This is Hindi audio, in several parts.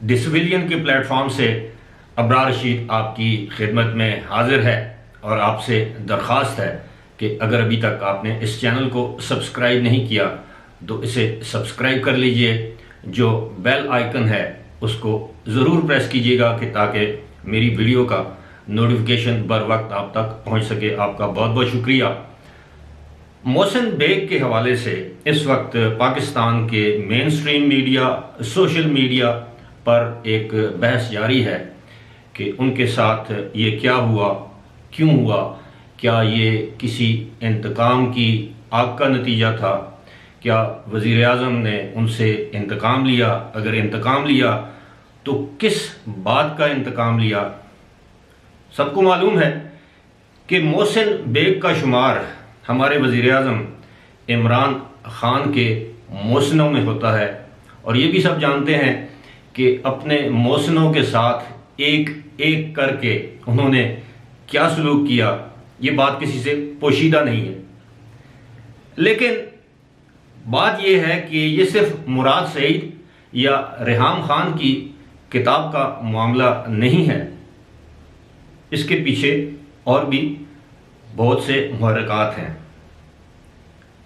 डिसिविलियन के प्लेटफॉर्म से अबरार रशीद आपकी खिदमत में हाजिर है और आपसे दरख्वास्त है कि अगर अभी तक आपने इस चैनल को सब्सक्राइब नहीं किया तो इसे सब्सक्राइब कर लीजिए। जो बेल आइकन है उसको ज़रूर प्रेस कीजिएगा कि ताकि मेरी वीडियो का नोटिफिकेशन बर वक्त आप तक पहुंच सके। आपका बहुत बहुत शुक्रिया। मोहसिन बेग के हवाले से इस वक्त पाकिस्तान के main stream media, social media पर एक बहस जारी है कि उनके साथ ये क्या हुआ, क्यों हुआ, क्या ये किसी इंतकाम की आग का नतीजा था, क्या वज़ीर आज़म ने उनसे इंतकाम लिया, अगर इंतकाम लिया तो किस बात का इंतकाम लिया। सबको मालूम है कि मोहसिन बेग का शुमार हमारे वज़ीर आज़म इमरान ख़ान के मोहसिनों में होता है और ये भी सब जानते हैं कि अपने मोहसिनों के साथ एक एक करके उन्होंने क्या सलूक किया। ये बात किसी से पोशीदा नहीं है, लेकिन बात यह है कि ये सिर्फ मुराद सईद या रेहाम खान की किताब का मामला नहीं है, इसके पीछे और भी बहुत से मुहर्रिकात हैं।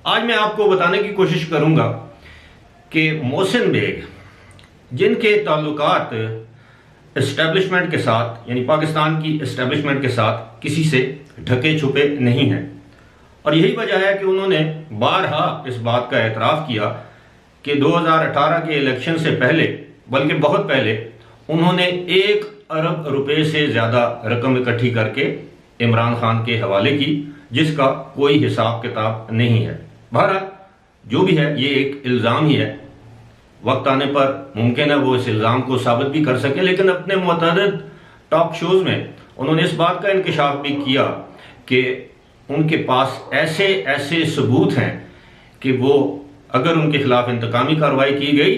आज मैं आपको बताने की कोशिश करूंगा कि मोहसिन बेग, जिनके ताल्लुकात इस्टेब्लिशमेंट के साथ यानी पाकिस्तान की इस्टेब्लिशमेंट के साथ किसी से ढके छुपे नहीं हैं, और यही वजह है कि उन्होंने बारहा इस बात का एतराफ़ किया कि 2018 के इलेक्शन से पहले, बल्कि बहुत पहले, उन्होंने 1 अरब रुपए से ज़्यादा रकम इकट्ठी करके इमरान खान के हवाले की, जिसका कोई हिसाब किताब नहीं है। बहरहाल जो भी है, ये एक इल्ज़ाम ही है। वक्त आने पर मुमकिन है वो इस इल्ज़ाम को साबित भी कर सके, लेकिन अपने मुतअद्दिद टॉक शोज़ में उन्होंने इस बात का इंकशाफ भी किया कि उनके पास ऐसे ऐसे सबूत हैं कि वो अगर उनके खिलाफ इंतकामी कार्रवाई की गई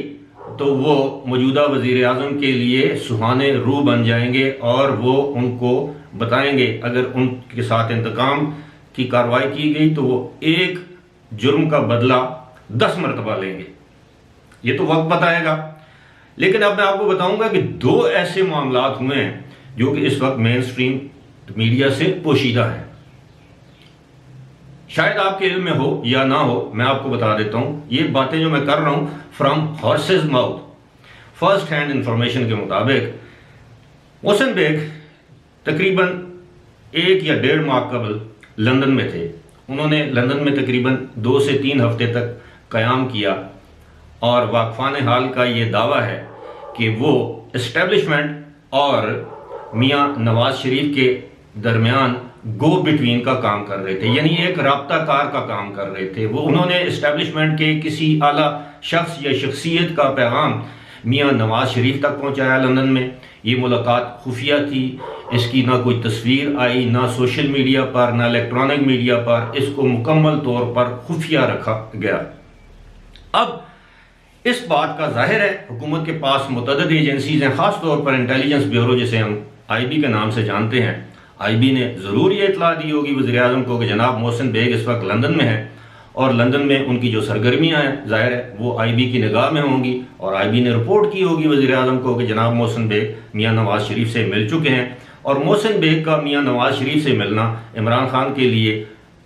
तो वो मौजूदा वज़ीर आज़म के लिए सुहाने रूह बन जाएंगे और वो उनको बताएंगे अगर उनके साथ इंतकाम की कार्रवाई की गई तो वो एक जुर्म का बदला 10 मरतबा लेंगे। ये तो वक्त बताएगा, लेकिन अब मैं आपको बताऊंगा कि 2 ऐसे मामलात हुए हैं जो कि इस वक्त मेन स्ट्रीम मीडिया से पोशीदा है। शायद आपके इल्म में हो या ना हो, मैं आपको बता देता हूं। ये बातें जो मैं कर रहा हूं from horses mouth, first hand information के मुताबिक मोहसिन बेग तकरीबन 1 या 1.5 माह कबल लंदन में थे। उन्होंने लंदन में तकरीबन 2 से 3 हफ्ते तक क़याम किया और वाक़फ़ान हाल का ये दावा है कि वो इस्टेब्लिशमेंट और मियाँ नवाज शरीफ के दरमियान गो बिटवीन का काम कर रहे थे, यानी एक राब्ताकार का काम कर रहे थे। वो उन्होंने इस्टेब्लिशमेंट के किसी आला शख्स या शख्सियत का पैगाम मियाँ नवाज शरीफ तक पहुँचाया लंदन में। ये मुलाकात खुफिया थी, इसकी ना कोई तस्वीर आई, ना सोशल मीडिया पर, ना इलेक्ट्रॉनिक मीडिया पर। इसको मुकम्मल तौर पर खुफिया रखा गया। अब इस बात का जाहिर है हुकूमत के पास मुतअद्दिद एजेंसीज हैं, ख़ास तौर पर इंटेलिजेंस ब्यूरो जिसे हम IB के नाम से जानते हैं। IB ने ज़रूर ये इतला दी होगी वज़ीर आज़म को कि जनाब मोहसिन बेग इस वक्त लंदन में है और लंदन में उनकी जो सरगर्मियाँ हैं ज़ाहिर है वो IB की निगाह में होंगी, और IB ने रिपोर्ट की होगी वज़ीर आज़म को कि जनाब मोहसिन बेग मियाँ नवाज शरीफ से मिल चुके हैं। और मोहसिन बेग का मियाँ नवाज शरीफ से मिलना इमरान खान के लिए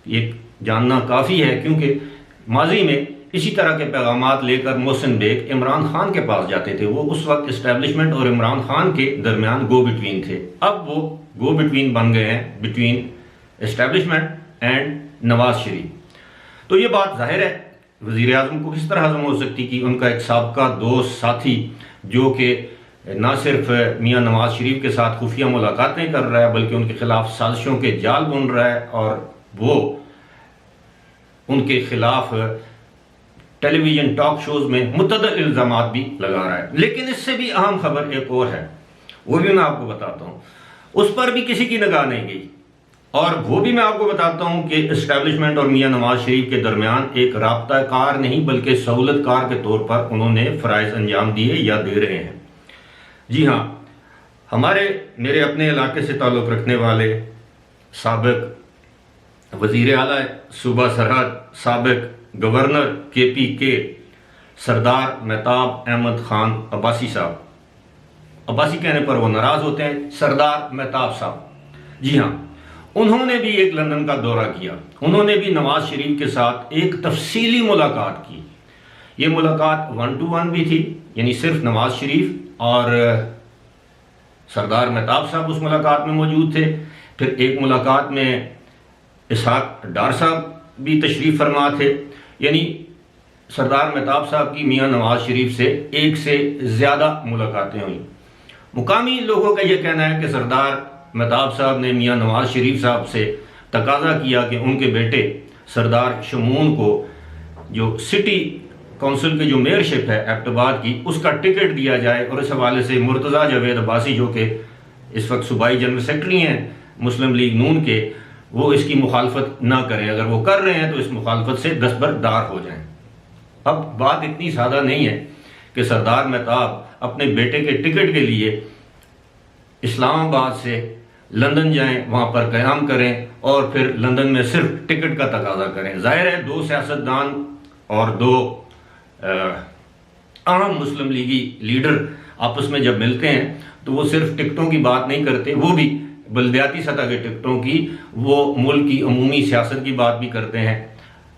एक जानना काफ़ी है, क्योंकि माजी में इसी तरह के पैगामात लेकर मोहसिन बेग इमरान खान के पास जाते थे। वो उस वक्त इस्टेब्लिशमेंट और इमरान खान के दरमियान गो बिटवीन थे। अब वो गो बिटवीन बन गए हैं between establishment and Nawaz Sharif. तो ये बात जाहिर है वज़ीर आज़म को किस तरह हज़म हो सकती कि उनका एक साबका दोस्त साथी जो कि ना सिर्फ मियाँ नवाज शरीफ के साथ खुफिया मुलाकातें कर रहा है बल्कि उनके खिलाफ साजिशों के जाल बुन रहा है और वो उनके खिलाफ टेलीविजन टॉक शोज में मुतअद्दिद इल्ज़ामात भी लगा रहा है। लेकिन इससे भी अहम खबर एक और है, वो भी मैं आपको बताता हूँ। उस पर भी किसी की निगाह नहीं गई, और वो भी मैं आपको बताता हूँ कि इस्टेब्लिशमेंट और मियाँ नवाज शरीफ के दरमियान एक राब्ता कार नहीं बल्कि सहूलतकार के तौर पर उन्होंने फ़राइज़ अंजाम दिए या दे रहे हैं। जी हाँ, मेरे अपने इलाके से ताल्लुक़ रखने वाले साबिक़ वज़ीर आला सूबा सरहद, साबिक़ गवर्नर KPK सरदार मेहताब अहमद ख़ान अब्बासी साहब, अब्बासी कहने पर वो नाराज होते हैं। सरदार मेहताब साहब, जी हाँ, उन्होंने भी एक लंदन का दौरा किया। उन्होंने भी नवाज शरीफ के साथ एक तफसीली मुलाकात की। ये मुलाकात 1 to 1 भी थी, यानी सिर्फ नवाज शरीफ और सरदार मेहताब साहब उस मुलाकात में मौजूद थे। फिर एक मुलाकात में इसहाक डार साहब भी तशरीफ़ फरमा थे। यानी सरदार मेहताब साहब की मियां नवाज शरीफ से एक से ज़्यादा मुलाकातें हुई। मुकामी लोगों का यह कहना है कि सरदार मेहताब साहब ने मियां नवाज शरीफ साहब से तकाजा किया कि उनके बेटे सरदार शमून को जो सिटी काउंसिल की जो मेयरशिप है एबटाबाद की, उसका टिकट दिया जाए। और इस हवाले से मुर्तज़ा जावेद अब्बासी जो कि इस वक्त सूबाई जनरल सेक्रेटरी हैं मुस्लिम लीग नून के, वो इसकी मुखालफत ना करें। अगर वो कर रहे हैं तो इस मुखालफत से दस्तबरदार हो जाएं। अब बात इतनी सादा नहीं है कि सरदार मेहताब अपने बेटे के टिकट के लिए इस्लामाबाद से लंदन जाएं, वहाँ पर क़याम करें और फिर लंदन में सिर्फ टिकट का तकाजा करें। जाहिर है दो सियासतदान और दो आम मुस्लिम लीगी लीडर आपस में जब मिलते हैं तो वो सिर्फ टिकटों की बात नहीं करते, वो भी बल्दियाती सतह के टिकटों की, वो मुल्क की अमूमी सियासत की बात भी करते हैं।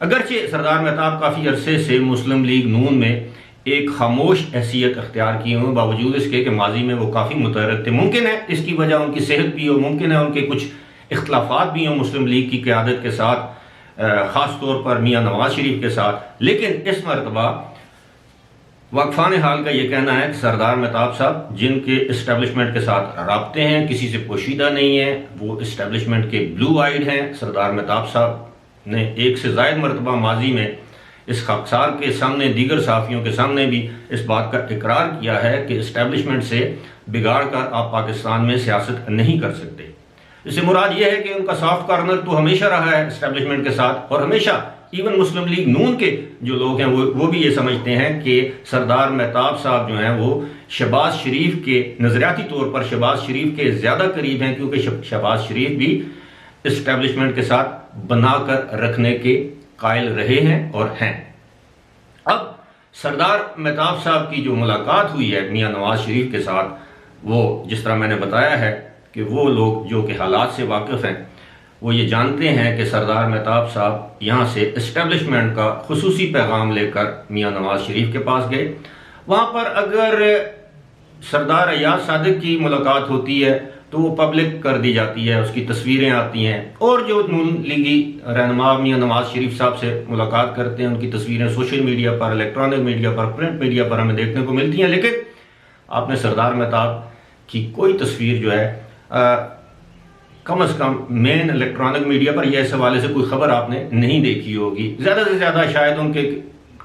अगरचे सरदार मेहताब काफ़ी अरसे से मुस्लिम लीग नून में एक खामोश हैसियत अख्तियार किए हुए, बावजूद इसके कि माजी में वो काफ़ी मुतहर्रिक थे। मुमकिन है इसकी वजह उनकी सेहत भी हो, मुमकिन है उनके कुछ इख्तलाफात भी हों मुस्लिम लीग की क़यादत के साथ, ख़ास तौर पर मियाँ नवाज शरीफ के साथ। लेकिन इस मरतबा वाकफान हाल का ये कहना है कि सरदार मेहताब साहब जिनके इस्टेब्लिशमेंट के साथ राब्ते हैं, किसी से पोशीदा नहीं है, वो इस्टेब्लिशमेंट के ब्लू आइड हैं। सरदार मेहताब साहब ने एक से ज़ायद मरतबा माजी में इस खाकसार के सामने, दीगर साफ़ियों के सामने भी इस बात का इकरार किया है कि इस्टेब्लिशमेंट से बिगाड़ कर आप पाकिस्तान में सियासत नहीं कर सकते। इससे मुराद ये है कि उनका सॉफ्ट कॉर्नर तो हमेशा रहा है इस्टेब्लिशमेंट के साथ, और हमेशा इवन मुस्लिम लीग नून के जो लोग हैं वो भी ये समझते हैं कि सरदार मेहताब साहब जो हैं वो शहबाज शरीफ के नज़रियाती तौर पर शहबाज शरीफ के ज़्यादा करीब हैं, क्योंकि शहबाज शरीफ भी इस्टेब्लिशमेंट के साथ बनाकर रखने के कायल रहे हैं और हैं। अब सरदार मेहताब साहब की जो मुलाकात हुई है मियाँ नवाज शरीफ के साथ, वो जिस तरह मैंने बताया है कि वो लोग जो कि हालात से वाकिफ़ हैं वो ये जानते हैं कि सरदार मेहताब साहब यहाँ से इस्टेब्लिशमेंट का खुसूसी पैगाम लेकर मियाँ नवाज शरीफ के पास गए। वहाँ पर अगर सरदार अयाज सादिक की मुलाकात होती है तो वो पब्लिक कर दी जाती है, उसकी तस्वीरें आती हैं, और जो नून लीगी रहनुमा मियाँ नवाज शरीफ साहब से मुलाकात करते हैं उनकी तस्वीरें सोशल मीडिया पर, इलेक्ट्रॉनिक मीडिया पर, प्रिंट मीडिया पर हमें देखने को मिलती हैं। लेकिन आपने सरदार मेहताब की कोई तस्वीर जो है कम से कम मेन इलेक्ट्रॉनिक मीडिया पर यह इस हवाले से कोई खबर आपने नहीं देखी होगी। ज़्यादा से ज़्यादा शायद उनके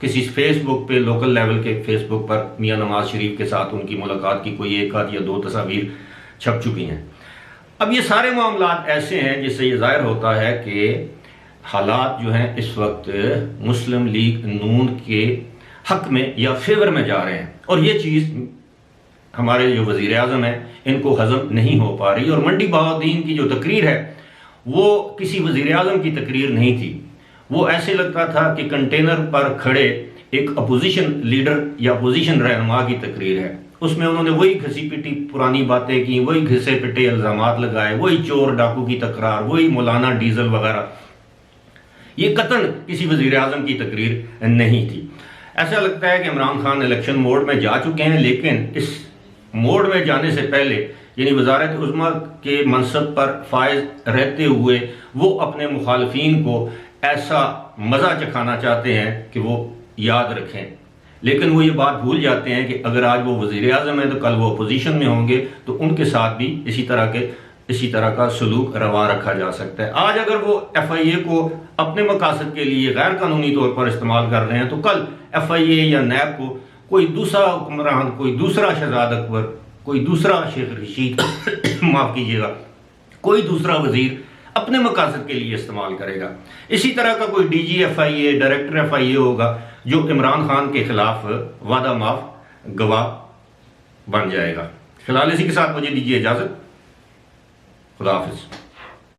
किसी फेसबुक पे, लोकल लेवल के फेसबुक पर मियाँ नवाज शरीफ के साथ उनकी मुलाकात की कोई एक आध या दो तस्वीर छप चुकी हैं। अब ये सारे मामलात ऐसे हैं जिससे ये ज़ाहिर होता है कि हालात जो हैं इस वक्त मुस्लिम लीग नून के हक में या फेवर में जा रहे हैं, और ये चीज़ हमारे जो वज़ीर आज़म हैं इनको हजम नहीं हो पा रही। और मंडी बहाउद्दीन की जो तकरीर है वो किसी वज़ीर आज़म की तकरीर नहीं थी, वो ऐसे लगता था कि कंटेनर पर खड़े एक अपोजिशन लीडर या अपोजिशन रहनुमा की तकरीर है। उसमें उन्होंने वही घसी पिटी पुरानी बातें की, वही घिसे पिटे इल्ज़ामात लगाए, वही चोर डाकू की तकरार, वही मौलाना डीजल वगैरह। ये कतन किसी वज़ीर आज़म की तकरीर नहीं थी। ऐसा लगता है कि इमरान खान इलेक्शन मोड में जा चुके हैं, लेकिन इस मोड में जाने से पहले यानी वजारत उज़्मा के मनसब पर फायज रहते हुए वो अपने मुखालफीन को ऐसा मज़ा चखाना चाहते हैं कि वो याद रखें। लेकिन वो ये बात भूल जाते हैं कि अगर आज वो वज़ीर आज़म है तो कल वो अपोजिशन में होंगे, तो उनके साथ भी इसी तरह का सलूक रवा रखा जा सकता है। आज अगर वो FIA को अपने मकासद के लिए गैर कानूनी तौर पर इस्तेमाल कर रहे हैं, तो कल FIA या नैब को कोई दूसरा हुक्मरान, कोई दूसरा शहजाद अकबर, कोई दूसरा शेख रशीद माफ़ कीजिएगा, कोई दूसरा वज़ीर अपने मकासद के लिए इस्तेमाल करेगा। इसी तरह का कोई DG FIA, डायरेक्टर FIA होगा जो इमरान खान के खिलाफ वादा माफ गवाह बन जाएगा। फिलहाल इसी के साथ मुझे दीजिए इजाज़त। खुदा हाफिज़।